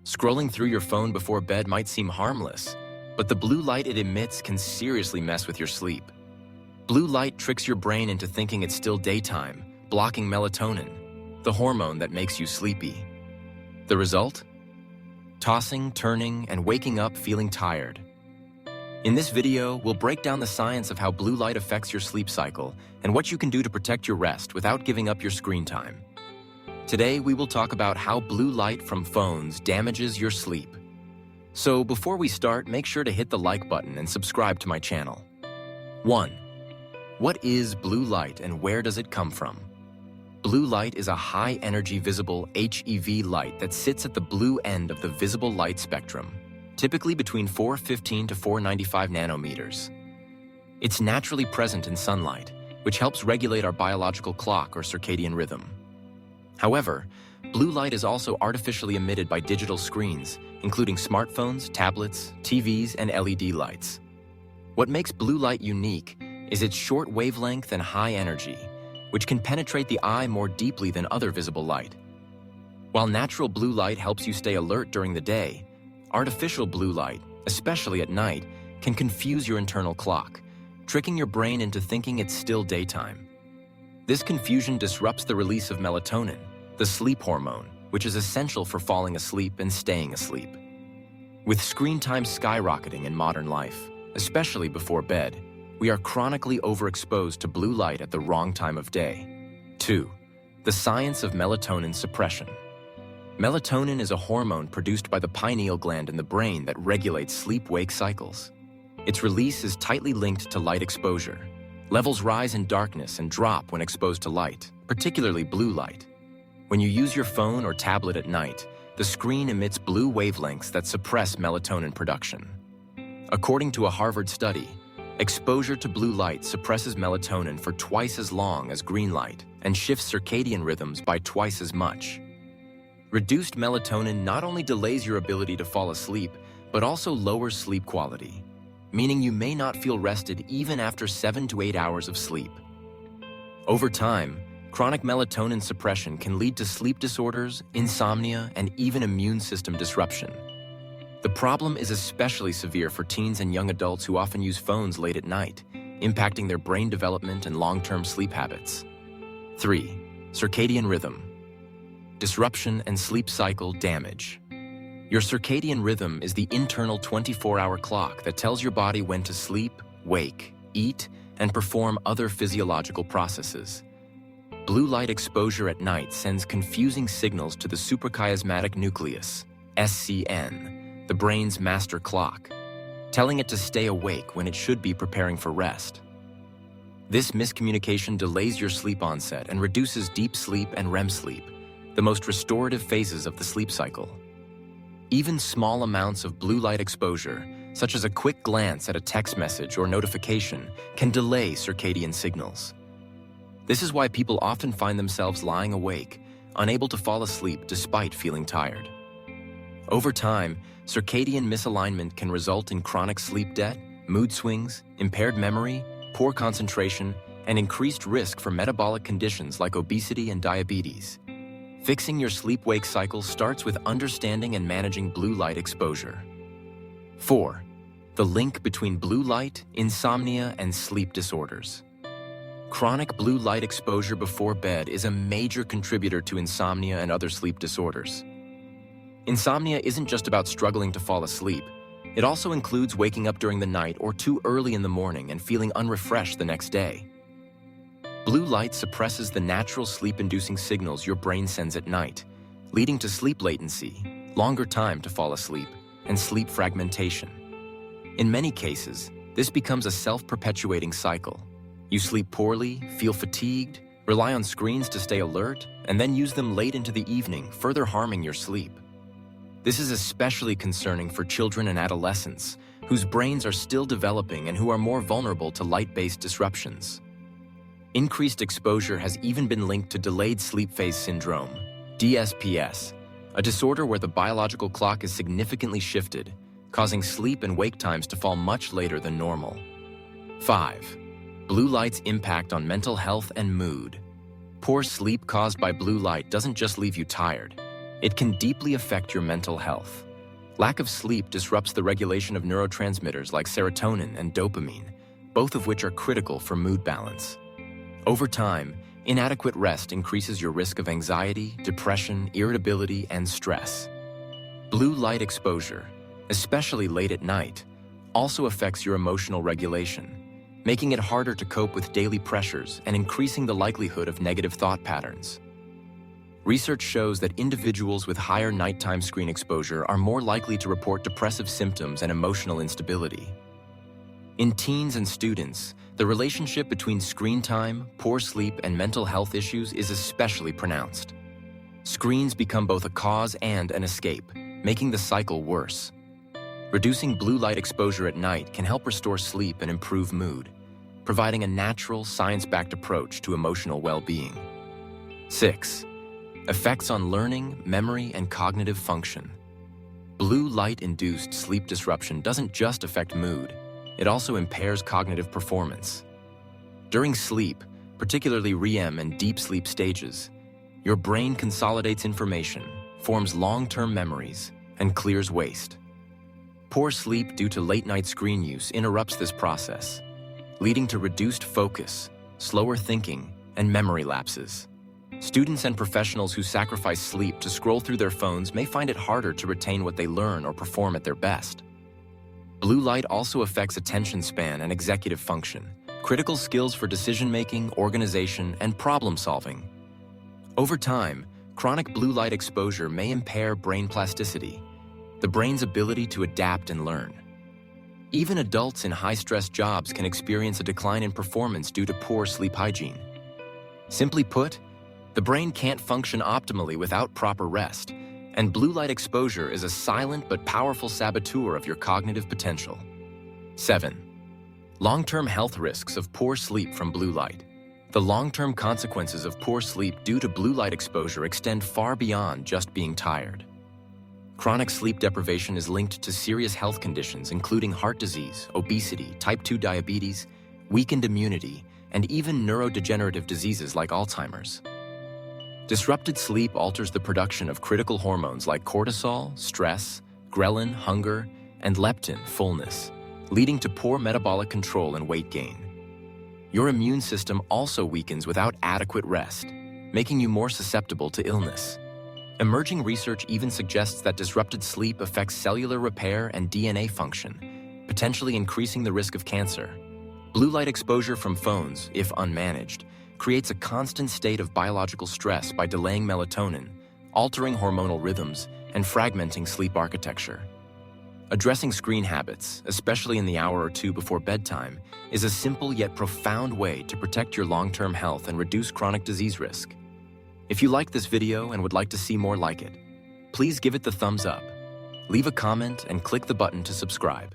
Scrolling through your phone before bed might seem harmless, but the blue light it emits can seriously mess with your sleep. Blue light tricks your brain into thinking it's still daytime, blocking melatonin, the hormone that makes you sleepy. The result? Tossing, turning, and waking up feeling tired. In this video, we'll break down the science of how blue light affects your sleep cycle and what you can do to protect your rest without giving up your screen time. Today, we will talk about how blue light from phones damages your sleep. So before we start, make sure to hit the like button and subscribe to my channel. 1. What is blue light and where does it come from? Blue light is a high-energy visible HEV light that sits at the blue end of the visible light spectrum, typically between 415 to 495 nanometers. It's naturally present in sunlight, which helps regulate our biological clock or circadian rhythm. However, blue light is also artificially emitted by digital screens, including smartphones, tablets, TVs, and LED lights. What makes blue light unique is its short wavelength and high energy, which can penetrate the eye more deeply than other visible light. While natural blue light helps you stay alert during the day, artificial blue light, especially at night, can confuse your internal clock, tricking your brain into thinking it's still daytime. This confusion disrupts the release of melatonin, the sleep hormone, which is essential for falling asleep and staying asleep. With screen time skyrocketing in modern life, especially before bed, we are chronically overexposed to blue light at the wrong time of day. 2. The science of melatonin suppression. Melatonin is a hormone produced by the pineal gland in the brain that regulates sleep-wake cycles. Its release is tightly linked to light exposure. Levels rise in darkness and drop when exposed to light, particularly blue light. When you use your phone or tablet at night, the screen emits blue wavelengths that suppress melatonin production. According to a Harvard study, exposure to blue light suppresses melatonin for twice as long as green light and shifts circadian rhythms by twice as much. Reduced melatonin not only delays your ability to fall asleep, but also lowers sleep quality, meaning you may not feel rested even after 7 to 8 hours of sleep. Over time, chronic melatonin suppression can lead to sleep disorders, insomnia, and even immune system disruption. The problem is especially severe for teens and young adults who often use phones late at night, impacting their brain development and long-term sleep habits. 3. Circadian rhythm. Disruption and sleep cycle damage. Your circadian rhythm is the internal 24-hour clock that tells your body when to sleep, wake, eat, and perform other physiological processes. Blue light exposure at night sends confusing signals to the suprachiasmatic nucleus, SCN, the brain's master clock, telling it to stay awake when it should be preparing for rest. This miscommunication delays your sleep onset and reduces deep sleep and REM sleep, the most restorative phases of the sleep cycle. Even small amounts of blue light exposure, such as a quick glance at a text message or notification, can delay circadian signals. This is why people often find themselves lying awake, unable to fall asleep despite feeling tired. Over time, circadian misalignment can result in chronic sleep debt, mood swings, impaired memory, poor concentration, and increased risk for metabolic conditions like obesity and diabetes. Fixing your sleep-wake cycle starts with understanding and managing blue light exposure. 4. The link between blue light, insomnia, and sleep disorders. Chronic blue light exposure before bed is a major contributor to insomnia and other sleep disorders. Insomnia isn't just about struggling to fall asleep. It also includes waking up during the night or too early in the morning and feeling unrefreshed the next day. Blue light suppresses the natural sleep-inducing signals your brain sends at night, leading to sleep latency, longer time to fall asleep, and sleep fragmentation. In many cases, this becomes a self-perpetuating cycle. You sleep poorly, feel fatigued, rely on screens to stay alert, and then use them late into the evening, further harming your sleep. This is especially concerning for children and adolescents, whose brains are still developing and who are more vulnerable to light-based disruptions. Increased exposure has even been linked to delayed sleep phase syndrome, DSPS, a disorder where the biological clock is significantly shifted, causing sleep and wake times to fall much later than normal. 5. Blue light's impact on mental health and mood. Poor sleep caused by blue light doesn't just leave you tired. It can deeply affect your mental health. Lack of sleep disrupts the regulation of neurotransmitters like serotonin and dopamine, both of which are critical for mood balance. Over time, inadequate rest increases your risk of anxiety, depression, irritability, and stress. Blue light exposure, especially late at night, also affects your emotional regulation, making it harder to cope with daily pressures and increasing the likelihood of negative thought patterns. Research shows that individuals with higher nighttime screen exposure are more likely to report depressive symptoms and emotional instability. In teens and students, the relationship between screen time, poor sleep, and mental health issues is especially pronounced. Screens become both a cause and an escape, making the cycle worse. Reducing blue light exposure at night can help restore sleep and improve mood, providing a natural, science-backed approach to emotional well-being. 6. Effects on learning, memory, and cognitive function. Blue light-induced sleep disruption doesn't just affect mood, it also impairs cognitive performance. During sleep, particularly REM and deep sleep stages, your brain consolidates information, forms long-term memories, and clears waste. Poor sleep due to late-night screen use interrupts this process, leading to reduced focus, slower thinking, and memory lapses. Students and professionals who sacrifice sleep to scroll through their phones may find it harder to retain what they learn or perform at their best. Blue light also affects attention span and executive function, critical skills for decision-making, organization, and problem-solving. Over time, chronic blue light exposure may impair brain plasticity, the brain's ability to adapt and learn. Even adults in high-stress jobs can experience a decline in performance due to poor sleep hygiene. Simply put, the brain can't function optimally without proper rest, and blue light exposure is a silent but powerful saboteur of your cognitive potential. 7. Long-term health risks of poor sleep from blue light. The long-term consequences of poor sleep due to blue light exposure extend far beyond just being tired. Chronic sleep deprivation is linked to serious health conditions including heart disease, obesity, type 2 diabetes, weakened immunity, and even neurodegenerative diseases like Alzheimer's. Disrupted sleep alters the production of critical hormones like cortisol, stress, ghrelin, hunger, and leptin, fullness, leading to poor metabolic control and weight gain. Your immune system also weakens without adequate rest, making you more susceptible to illness. Emerging research even suggests that disrupted sleep affects cellular repair and DNA function, potentially increasing the risk of cancer. Blue light exposure from phones, if unmanaged, creates a constant state of biological stress by delaying melatonin, altering hormonal rhythms, and fragmenting sleep architecture. Addressing screen habits, especially in the hour or two before bedtime, is a simple yet profound way to protect your long-term health and reduce chronic disease risk. If you liked this video and would like to see more like it, please give it the thumbs up, leave a comment, and click the button to subscribe.